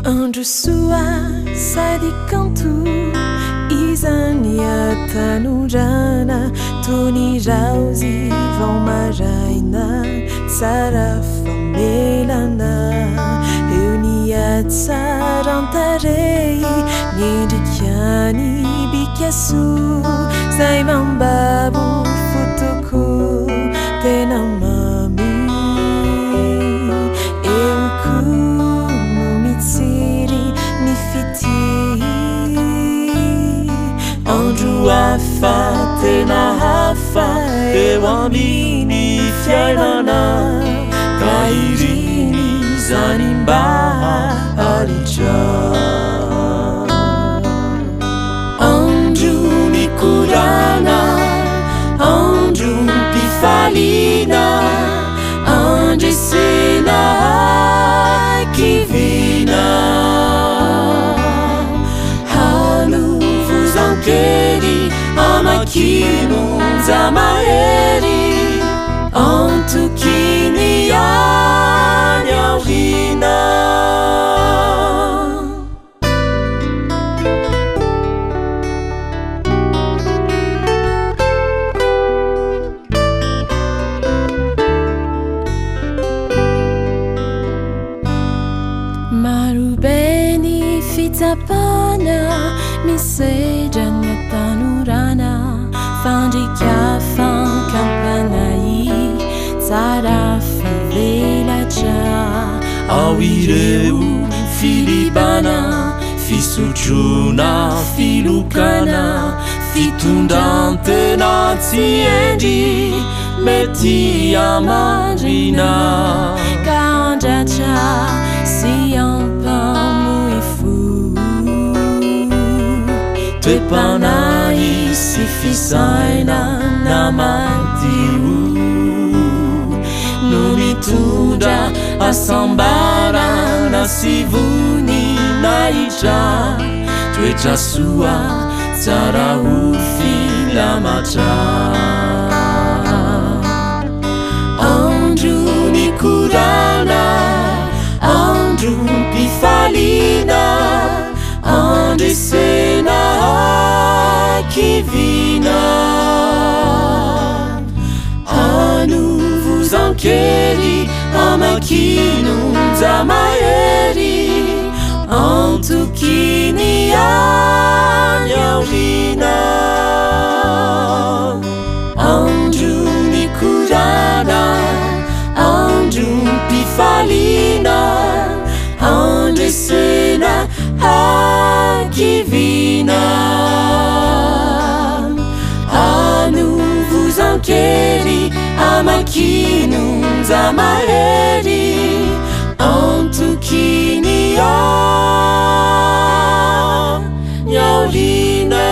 Andro soa sady kanto izany hatanorana toy ny raozy vao maraina tsara famelana eo ny hatsaran-tarehy ny endrikany bikaso zay mambabo fotoko tena mamy eoko no mitsiry ny fity andro hafa tena hafa eo amin'ny fiainana ka iriny zany mba alitra andro nikorana andro mpifaliana andresena kivina halovozan-kely amakinonja mahery antokiny any aorina marubeni fitsapana misedra ny hatanorana fandrikafan kampanai tsara fivelatra ao ireo filibana fisotrona filokana fitondrantena tsy endry mety amandrina ka andratra sy ampamoifo toe-panahy sy fisaina namadio no mitondra asambarana sy voninahitra toetra soa tsara ho filamatra andro nikorana andro mpifaliana andresena kivina hanovozan-kely amakinonja mahery antokiny any aorina andro nikorana andro mpifaliana andresena kivina hanovozan-kely amakinonja mahery antokiny any aorina